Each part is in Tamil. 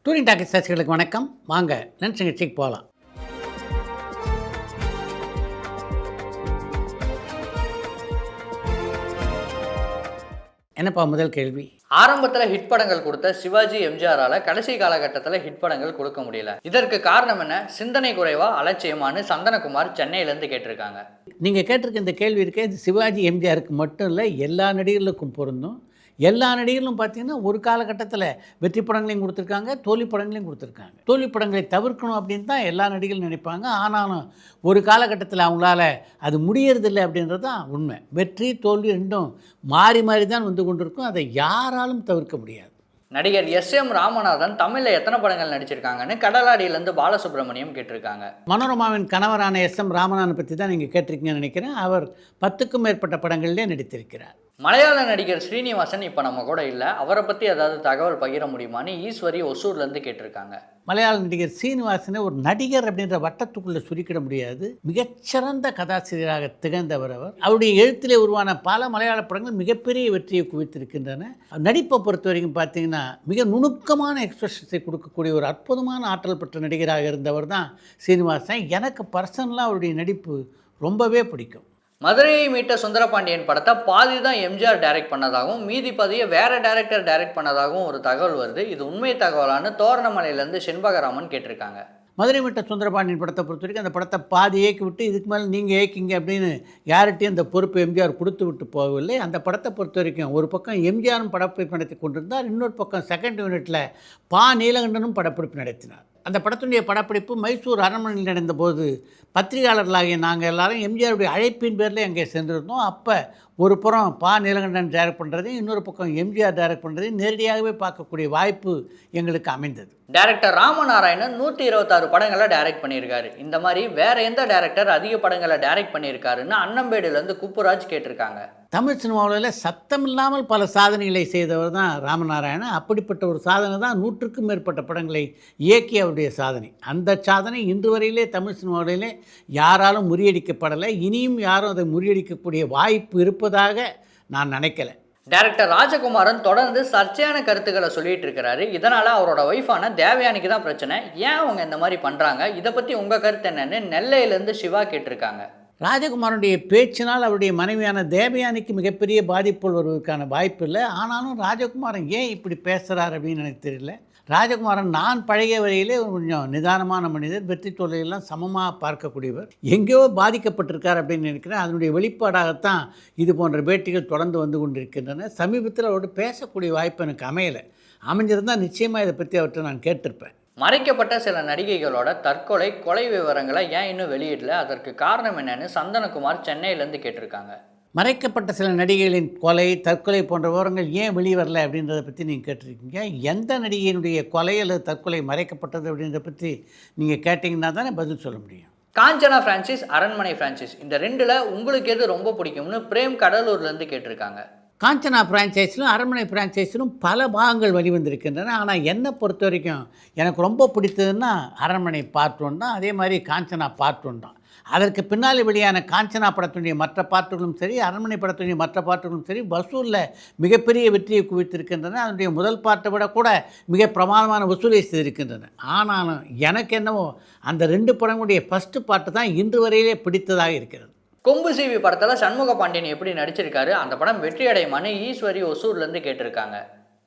டூரிங் டாக்கீஸ் ரசிகர்களுக்கு வணக்கம். வாங்க லன்ச் நிகழ்ச்சிக்கு போகலாம். என்னப்பா முதல் கேள்வி? ஆரம்பத்தில் ஹிட் படங்கள் கொடுத்த சிவாஜி எம்ஜிஆரால் கடைசி காலகட்டத்தில் ஹிட் படங்கள் கொடுக்க முடியல. இதற்கு காரணம் என்ன? சிந்தனை குறைவா, அலட்சியமானு சந்தனகுமார் சென்னையிலேருந்து கேட்டிருக்காங்க. நீங்கள் கேட்டிருக்க இந்த கேள்வி இருக்கே, இது சிவாஜி எம்ஜிஆருக்கு மட்டும் இல்லை, எல்லா நடிகர்களுக்கும் பொருந்தும். எல்லா நடிகர்களும் பார்த்தீங்கன்னா ஒரு காலகட்டத்தில் வெற்றி படங்களையும் கொடுத்துருக்காங்க, தோல்வி படங்களையும் கொடுத்துருக்காங்க. தோல்வி படங்களை தவிர்க்கணும் அப்படின்னு தான் எல்லா நடிகர்களும் நினைப்பாங்க. ஆனாலும் ஒரு காலகட்டத்தில் அவங்களால அது முடியறதில்லை அப்படின்றது தான் உண்மை. வெற்றி தோல்வி ரெண்டும் மாறி மாறி தான் வந்து கொண்டிருக்கும். அதை யாராலும் தவிர்க்க முடியாது. நடிகர் எஸ்.எம். ராமநாதன் தமிழில் எத்தனை படங்கள் நடிச்சிருக்காங்கன்னு கடலாடியிலேருந்து பாலசுப்ரமணியம் கேட்டிருக்காங்க. மனோரமாவின் கணவரான எஸ்.எம். ராமநாதன் பற்றி தான் நீங்கள் கேட்டிருக்கீங்கன்னு நினைக்கிறேன். அவர் 10க்கும் மேற்பட்ட படங்களிலே நடித்திருக்கிறார். மலையாள நடிகர் ஸ்ரீனிவாசன் இப்போ நம்ம கூட இல்லை. அவரை பற்றி ஏதாவது தகவல் பகிர முடியுமான்னு ஈஸ்வரி ஒசூர்லேருந்து கேட்டிருக்காங்க. மலையாள நடிகர் சீனிவாசனை ஒரு நடிகர் அப்படின்ற வட்டத்துக்குள்ளே சுருக்கிட முடியாது. மிகச்சிறந்த கதாசிரியராக திகழ்ந்தவர் அவர். அவருடைய எழுத்திலே உருவான பல மலையாள படங்கள் மிகப்பெரிய வெற்றியை குவித்திருக்கின்றன. நடிப்பை பொறுத்த வரைக்கும் பார்த்தீங்கன்னா மிக நுணுக்கமான எக்ஸ்பிரஷன்ஸை கொடுக்கக்கூடிய ஒரு அற்புதமான ஆற்றல் பெற்ற நடிகராக இருந்தவர் தான் சீனிவாசன். எனக்கு பர்சனலாக அவருடைய நடிப்பு ரொம்பவே பிடிக்கும். மதுரையை மீட்ட சுந்தரபாண்டியன் படத்தை பாதி தான் எம்ஜிஆர் டைரக்ட் பண்ணதாகவும் மீதி பாதியை வேற டைரக்டர் டைரக்ட் பண்ணதாகவும் ஒரு தகவல் வருது. இது உண்மை தகவலான்னு தோரணமலையிலேருந்து செண்பகராமன் கேட்டிருக்காங்க. மதுரை மீட்ட சுந்தரபாண்டியன் படத்தை பொறுத்த வரைக்கும் அந்த படத்தை பாதி இயக்கி விட்டு இதுக்கு மேலே நீங்கள் இயக்கிங்க அப்படின்னு யார்கிட்டையும் அந்த பொறுப்பு எம்ஜிஆர் கொடுத்து விட்டு போகவில்லை. அந்த படத்தை பொறுத்த வரைக்கும் ஒரு பக்கம் எம்ஜிஆரும் படப்பிடிப்பு நடத்தி கொண்டிருந்தார், இன்னொரு பக்கம் செகண்ட் யூனிட்டில் நீலகண்டனும் படப்பிடிப்பு நடத்தினார். அந்த படத்தினுடைய படப்பிடிப்பு மைசூர் அரண்மனையில் நடந்தபோது பத்திரிகையாளர்களாகிய நாங்கள் எல்லாரும் எம்ஜிஆருடைய அழைப்பின் பேரில் அங்கே சென்றிருந்தோம். அப்போ ஒரு புறம் நீலகண்டன் டைரக்ட் பண்ணுறதையும் இன்னொரு பக்கம் எம்ஜிஆர் டைரக்ட் பண்ணுறதையும் நேரடியாகவே பார்க்கக்கூடிய வாய்ப்பு எங்களுக்கு அமைந்தது. டைரக்டர் ராமநாராயணன் 126 படங்களை டைரக்ட் பண்ணியிருக்காரு. இந்த மாதிரி வேற எந்த டைரக்டர் அதிக படங்களை டைரக்ட் பண்ணியிருக்காருன்னு அன்னம்பேடுலேருந்து குப்புராஜ் கேட்டிருக்காங்க. தமிழ் சினிமாவில் சத்தம் இல்லாமல் பல சாதனைகளை செய்தவர் தான் ராமநாராயணன். அப்படிப்பட்ட ஒரு சாதனை தான் 100க்கும் மேற்பட்ட படங்களை இயக்கிய அவருடைய சாதனை. அந்த சாதனை இன்று வரையிலே தமிழ் சினிமாவிலே யாராலும் முறியடிக்கப்படலை. இனியும் யாரும் அதை முறியடிக்கக்கூடிய வாய்ப்பு இருப்பதாக நான் நினைக்கலை. டைரக்டர் ராஜகுமாரன் தொடர்ந்து சர்ச்சையான கருத்துக்களை சொல்லிட்டு இருக்கிறாரு. இதனால் அவரோட ஒய்ஃபான தேவயானிக்கு தான் பிரச்சனை. ஏன் அவங்க இந்த மாதிரி பண்ணுறாங்க? இதை பற்றி உங்கள் கருத்து என்னன்னு நெல்லையிலேருந்து சிவா கேட்டிருக்காங்க. ராஜகுமாரனுடைய பேச்சினால் அவருடைய மனைவியான தேவயானிக்கு மிகப்பெரிய பாதிப்புகள் வருவதற்கான வாய்ப்பு இல்லை. ஆனாலும் ராஜகுமாரன் ஏன் இப்படி பேசுகிறார் அப்படின்னு எனக்கு தெரியல. ராஜகுமாரன் நான் பழகிய வரையிலே கொஞ்சம் நிதானமான மனிதர், வெற்றி தோல்வியெல்லாம் சமமாக பார்க்கக்கூடியவர். எங்கேயோ பாதிக்கப்பட்டிருக்கார் அப்படின்னு நினைக்கிறேன். அதனுடைய வெளிப்பாடாகத்தான் இது போன்ற பேட்டிகள் தொடர்ந்து வந்து கொண்டிருக்கின்றன. சமீபத்தில் அவரோடு பேசக்கூடிய வாய்ப்பு எனக்கு அமையலை. அமைஞ்சிருந்தால் நிச்சயமாக இதை பற்றி அவர்கிட்ட நான் கேட்டிருப்பேன். மறைக்கப்பட்ட சில நடிகைகளோட கொலை விவரங்களை ஏன் இன்னும் வெளியிடல? அதற்கு காரணம் என்னன்னு சந்தனகுமார் சென்னையிலேருந்து கேட்டிருக்காங்க. மறைக்கப்பட்ட சில நடிகைகளின் தற்கொலை போன்ற விவரங்கள் ஏன் வெளியே வரல அப்படின்றத பற்றி நீங்கள் கேட்டிருக்கீங்க. எந்த நடிகையினுடைய கொலை அல்லது தற்கொலை மறைக்கப்பட்டது அப்படின்றத பற்றி நீங்கள் கேட்டிங்கன்னா தானே பதில் சொல்ல முடியும். காஞ்சனா பிரான்சிஸ், அரண்மனை பிரான்சிஸ், இந்த ரெண்டில் உங்களுக்கு எது ரொம்ப பிடிக்கும்னு பிரேம் கடலூர்லேருந்து கேட்டிருக்காங்க. காஞ்சனா பிரான்ச்சைஸிலும் அரண்மனை பிரான்ச்சைஸிலும் பல பாகங்கள் வெளிவந்திருக்கின்றன. ஆனால் என்னை பொறுத்த வரைக்கும் எனக்கு ரொம்ப பிடித்ததுன்னா அரண்மனை பார்ட் 1 தான். அதே மாதிரி காஞ்சனா பார்ட் 1 தான். அதற்கு பின்னால் வெளியான காஞ்சனா படத்தினுடைய மற்ற பாட்டுகளும் சரி, அரண்மனை படத்தினுடைய மற்ற பாட்டுகளும் சரி, வசூலில் மிகப்பெரிய வெற்றியை குவித்திருக்கின்றன. அதனுடைய முதல் பாட்டை விட கூட மிக பிரமாதமான வசூலை செய்திருக்கின்றன. ஆனாலும் எனக்கு என்னவோ அந்த 2 படங்களுடைய ஃபஸ்ட்டு பாட்டு தான் இன்று வரையிலே பிடித்ததாக இருக்கிறது. கொம்பு சிவி படத்தில் சண்முக பாண்டியன் எப்படி நடிச்சிருக்காரு? அந்த படம் வெற்றி அடையுமான்னு ஈஸ்வரி ஒசூர்லேருந்து கேட்டிருக்காங்க.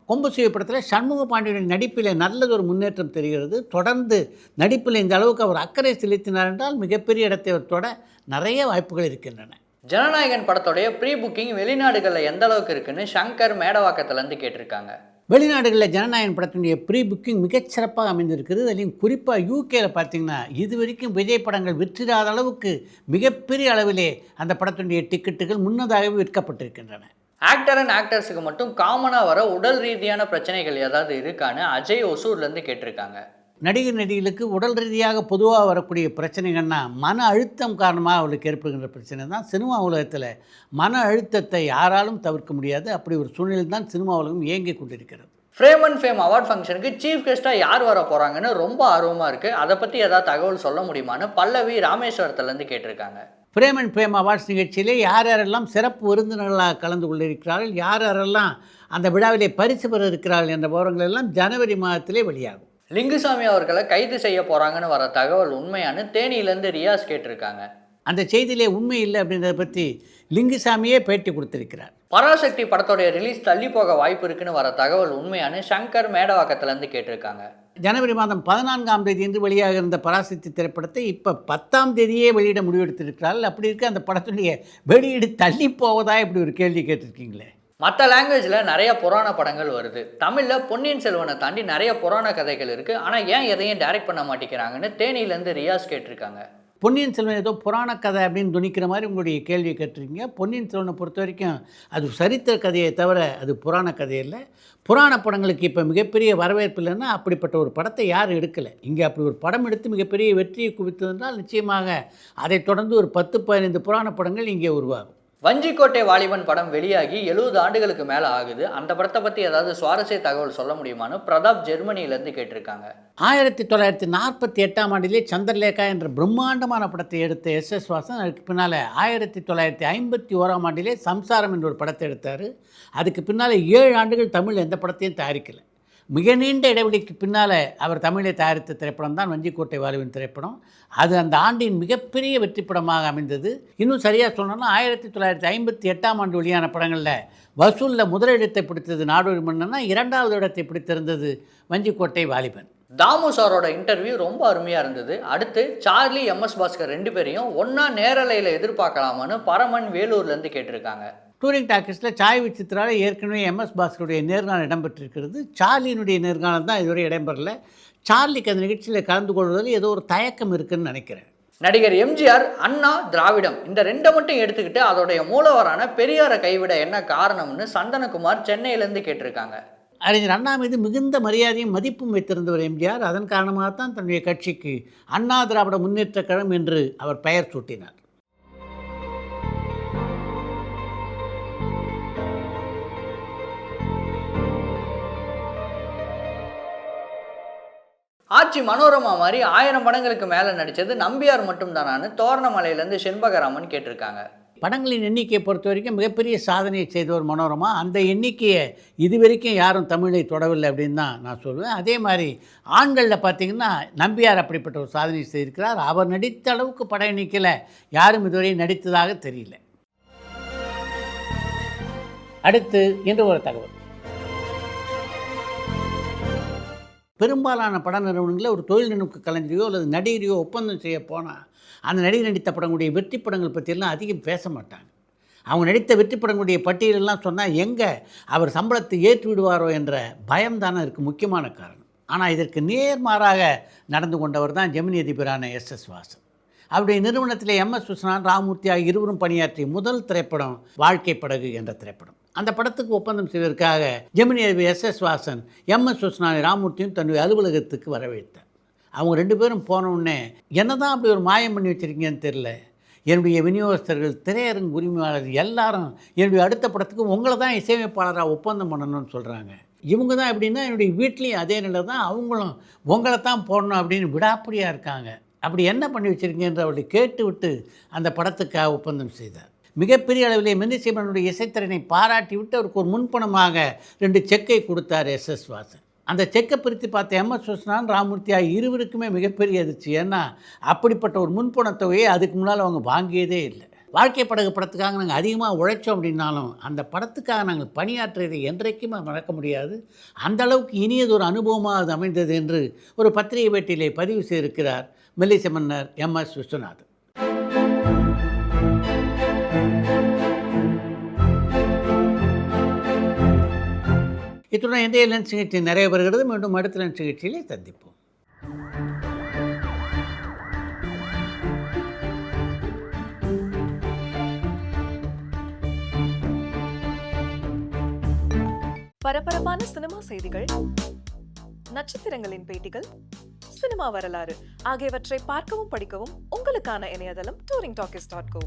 கொம்பு சிவி படத்தில் சண்முக பாண்டியனின் நடிப்பில் நல்லதொரு முன்னேற்றம் தெரிகிறது. தொடர்ந்து நடிப்பில் இந்த அளவுக்கு அவர் அக்கறை செலுத்தினார் என்றால் மிகப்பெரிய இடத்தை அவர் தொட நிறைய வாய்ப்புகள் இருக்கின்றன. ஜனநாயகன் படத்துடைய ப்ரீ புக்கிங் வெளிநாடுகளில் எந்த அளவுக்கு இருக்குன்னு சங்கர் மேடவாக்கத்துலேருந்து கேட்டிருக்காங்க. வெளிநாடுகளில் ஜனநாயகன் படத்தினுடைய ப்ரீ புக்கிங் மிகச்சிறப்பாக அமைந்திருக்கிறது. அதிலும் குறிப்பாக யூகேயில் பார்த்திங்கன்னா இது வரைக்கும் விஜய் படங்கள் விற்றிடாத அளவுக்கு மிகப்பெரிய அளவிலே அந்த படத்தினுடைய டிக்கெட்டுகள் முன்னதாகவே விற்கப்பட்டிருக்கின்றன. ஆக்டர் அண்ட் ஆக்டர்ஸுக்கு மட்டும் காமனாக வர உடல் ரீதியான பிரச்சனைகள் ஏதாவது இருக்கான்னு அஜய் ஒசூர்லேருந்து கேட்டிருக்காங்க. நடிகர்களுக்கு உடல் ரீதியாக பொதுவாக வரக்கூடிய பிரச்சனைகள்னா மன அழுத்தம் காரணமாக அவளுக்கு ஏற்படுகின்ற பிரச்சனை தான். சினிமா உலகத்தில் மன அழுத்தத்தை யாராலும் தவிர்க்க முடியாது. அப்படி ஒரு சூழ்நிலை தான் சினிமா உலகம் இயங்கி கொண்டிருக்கிறது. ஃப்ரேம் அண்ட் ஃபேம் அவார்ட் ஃபங்க்ஷனுக்கு சீஃப் கெஸ்ட்டாக யார் வர போகிறாங்கன்னு ரொம்ப ஆர்வமாக இருக்குது. அதை பற்றி ஏதாவது தகவல் சொல்ல முடியுமான்னு பல்லவி ராமேஸ்வரத்துலேருந்து கேட்டிருக்காங்க. ஃப்ரேம் அண்ட் ஃபேம் அவார்ட்ஸ் நிகழ்ச்சியிலே யார் யாரெல்லாம் சிறப்பு விருந்தினர்களாக கலந்து கொண்டிருக்கிறார்கள், யார் யாரெல்லாம் அந்த விழாவிலே பரிசு பெற இருக்கிறார்கள் என்ற விவரங்கள் எல்லாம் ஜனவரி மாதத்திலே வெளியாகும். லிங்குசாமி அவர்களை கைது செய்ய போறாங்கன்னு வர தகவல் உண்மையானு தேனியிலேருந்து ரியாஸ் கேட்டிருக்காங்க. அந்த செய்தியிலே உண்மை இல்லை அப்படின்றத பற்றி லிங்குசாமியே பேட்டி கொடுத்திருக்கிறார். பராசக்தி படத்தோடைய ரிலீஸ் தள்ளி போக வாய்ப்பு இருக்குன்னு வர தகவல் உண்மையானு சங்கர் மேடவாக்கத்திலேருந்து கேட்டிருக்காங்க. ஜனவரி மாதம் 14ஆம் தேதி என்று வெளியாக இருந்த பராசக்தி திரைப்படத்தை இப்போ 10ஆம் தேதியே வெளியிட முடிவெடுத்திருக்கிறார்கள். அப்படி இருக்க அந்த படத்துடைய வெளியீடு தள்ளி போவதா இப்படி ஒரு கேள்வி கேட்டிருக்கீங்களே. மற்ற லாங்குவேஜில் நிறைய புராண படங்கள் வருது. தமிழில் பொன்னியின் செல்வனை தாண்டி நிறைய புராண கதைகள் இருக்குது. ஆனால் ஏன் எதையும் டைரக்ட் பண்ண மாட்டேங்கிறாங்கன்னு தேனியிலேருந்து ரியாஸ் கேட்டிருக்காங்க. பொன்னியின் செல்வன் ஏதோ புராண கதை அப்படின்னு துணிக்கிற மாதிரி உங்களுடைய கேள்வியை கேட்டிருக்கீங்க. பொன்னியின் செல்வனை பொறுத்த வரைக்கும் அது சரித்திர கதையை தவிர அது புராண கதை இல்லை. புராண படங்களுக்கு இப்போ மிகப்பெரிய வரவேற்பு இல்லைன்னா அப்படிப்பட்ட ஒரு படத்தை யாரும் எடுக்கலை. இங்கே அப்படி ஒரு படம் எடுத்து மிகப்பெரிய வெற்றியை குவித்ததென்றால் நிச்சயமாக அதைத் தொடர்ந்து ஒரு 10-15 புராண படங்கள் இங்கே உருவாகும். வஞ்சிக்கோட்டை வாலிபன் படம் வெளியாகி 70 ஆண்டுகளுக்கு மேலே ஆகுது. அந்த படத்தை பற்றி ஏதாவது சுவாரஸ்ய தகவல் சொல்ல முடியுமான்னு பிரதாப் ஜெர்மனியிலேருந்து கேட்டிருக்காங்க. 1948ஆம் ஆண்டிலே சந்திரலேகா என்ற பிரம்மாண்டமான படத்தை எடுத்த எஸ் வாசன் அதுக்கு பின்னால் 1951ஆம் ஆண்டிலே சம்சாரம் என்ற ஒரு படத்தை எடுத்தார். அதுக்கு பின்னால் 7 ஆண்டுகள் தமிழ் எந்த படத்தையும் தயாரிக்கலை. மிக நீண்ட இடைவெளிக்கு பின்னால் அவர் தமிழை தயாரித்த திரைப்படம் தான் வஞ்சிக்கோட்டை வாலிபன் திரைப்படம். அது அந்த ஆண்டின் மிகப்பெரிய வெற்றி படமாக அமைந்தது. இன்னும் சரியாக சொன்னோன்னா 1958ஆம் ஆண்டு வெளியான படங்களில் வசூலில் முதலிடத்தை பிடித்தது நாடோடி மன்னன்னா, 2வது இடத்தை பிடித்திருந்தது வஞ்சிக்கோட்டை வாலிபன். தாமு சாரோட இன்டர்வியூ ரொம்ப அருமையாக இருந்தது. அடுத்து சார்லி, எம்எஸ் பாஸ்கர் 2 பேரையும் ஒன்றா நேரலையில் எதிர்பார்க்கலாமான்னு பரமன் வேலூர்லேருந்து கேட்டிருக்காங்க. டூரிங் டாக்கீஸில் சாய் விசித்ரால ஏற்கனவே எம்எஸ் பாஸ்கருடைய நேர்காணல் இடம்பெற்றிருக்கிறது. சார்லியினுடைய நேர்காணல் தான் இதுவரை இடம்பெறல. சார்லிக்கு அந்த நிகழ்ச்சியில் கலந்து கொள்வதில் ஏதோ ஒரு தயக்கம் இருக்குன்னு நினைக்கிறேன். நடிகர் எம்ஜிஆர், அண்ணா, திராவிடம் இந்த 2 மட்டும் எடுத்துக்கிட்டு அதோடைய மூலவரான பெரியாரை கைவிட என்ன காரணம்னு சந்தனகுமார் சென்னையிலேருந்து கேட்டிருக்காங்க. அறிஞர் அண்ணா மீது மிகுந்த மரியாதையும் மதிப்பும் வைத்திருந்தவர் எம்ஜிஆர். அதன் காரணமாகத்தான் தன்னுடைய கட்சிக்கு அண்ணா திராவிட முன்னேற்றக் கழகம் என்று அவர் பெயர் சூட்டினார். ஆட்சி மனோரமா மாதிரி 1000 படங்களுக்கு மேலே நடித்தது நம்பியார் மட்டும் தானான்னு தோரணமலையிலேருந்து செண்பகராமன் கேட்டிருக்காங்க. படங்களின் எண்ணிக்கையை பொறுத்த வரைக்கும் மிகப்பெரிய சாதனையை செய்தவர் மனோரமா. அந்த எண்ணிக்கையை இதுவரைக்கும் யாரும் தமிழை தொடவில்லை அப்படின்னு தான் நான் சொல்லுவேன். அதே மாதிரி ஆண்களில் பார்த்திங்கன்னா நம்பியார் அப்படிப்பட்ட ஒரு சாதனை செய்திருக்கிறார். அவர் நடித்த அளவுக்கு பட எண்ணிக்கையில் யாரும் இதுவரை நடித்ததாக தெரியல. அடுத்து என்று ஒரு தகவல். பெரும்பாலான பட நிறுவனங்களில் ஒரு தொழில்நுட்ப கலைஞரையோ அல்லது நடிகரையோ ஒப்பந்தம் செய்ய போனால் அந்த நடிகர் நடித்த படங்களுடைய வெற்றி படங்கள் பற்றியெல்லாம் அதிகம் பேச மாட்டாங்க. அவங்க நடித்த வெற்றி படங்களுடைய பட்டியலெல்லாம் சொன்னால் எங்கே அவர் சம்பளத்தை ஏற்று விடுவாரோ என்ற பயம்தானே இருக்குது முக்கியமான காரணம். ஆனால் இதற்கு நேர்மாறாக நடந்து கொண்டவர் தான் ஜெமினி அதிபரான எஸ் வாசன். அவருடைய நிறுவனத்தில் எம்எஸ் விஸ்வநாதன், ராமூர்த்தி ஆகிய இருவரும் பணியாற்றிய முதல் திரைப்படம் வாழ்க்கை படகு என்ற திரைப்படம். அந்த படத்துக்கு ஒப்பந்தம் செய்வதற்காக ஜெமினி அதிபர் எஸ் வாசன் எம்எஸ் விஸ்வநாதன், ராமூர்த்தியும் தன்னுடைய அலுவலகத்துக்கு வரவேற்றார். அவங்க 2 பேரும் போனவுடனே என்ன தான் அப்படி ஒரு மாயம் பண்ணி வச்சுருக்கீங்கன்னு தெரில, என்னுடைய விநியோகஸ்தர்கள், திரையரங்கு உரிமையாளர் எல்லாரும் என்னுடைய அடுத்த படத்துக்கு உங்களை தான் இசையமைப்பாளராக ஒப்பந்தம் பண்ணணும்னு சொல்கிறாங்க. இவங்க தான் எப்படின்னா என்னுடைய வீட்லேயும் அதே நிலை தான், அவங்களும் உங்களை தான் போடணும் அப்படின்னு விடாப்படியாக இருக்காங்க. அப்படி என்ன பண்ணி வச்சுருக்கீங்கன்ற அவர்களை கேட்டு விட்டு அந்த படத்துக்காக ஒப்பந்தம் செய்தார். மிகப்பெரிய அளவிலே மென்னிசைமனுடைய இசைத்திறனை பாராட்டி விட்டு அவருக்கு ஒரு முன்பணமாக 2 செக்கை கொடுத்தார் எஸ் வாசன். அந்த செக்கை பிரித்து பார்த்த எம்எஸ் விஸ்வநாதன், ராமூர்த்தி ஆகிய இருவருக்குமே மிகப்பெரிய அதிர்ச்சி. ஏன்னா அப்படிப்பட்ட ஒரு முன்பணத் தொகையை அதுக்கு முன்னால் அவங்க வாங்கியதே இல்லை. வாழ்க்கை படகு படத்துக்காக நாங்கள் அதிகமாக உழைச்சோம் அப்படின்னாலும் அந்த படத்துக்காக நாங்கள் பணியாற்றியதை என்றைக்குமே மறக்க முடியாது. அந்த அளவுக்கு இனியது ஒரு அனுபவமாக அது அமைந்தது என்று ஒரு பத்திரிகை பேட்டியிலே பதிவு செய்திருக்கிறார் மெல்லிசை மன்னர் எம்எஸ் விஸ்வநாதன். இத்துடன் இன்றைய லென்ஸ் நிகழ்ச்சி நிறைய வருகிறது. மீண்டும் அடுத்த லென்ஸ் நிகழ்ச்சியிலே சந்திப்போம். பரபரப்பான சினிமா செய்திகள், நட்சத்திரங்களின் பேட்டிகள், சினிமா வரலாறு ஆகியவற்றை பார்க்கவும் படிக்கவும் உங்களுக்கான இணையதளம் touringtalkies.co.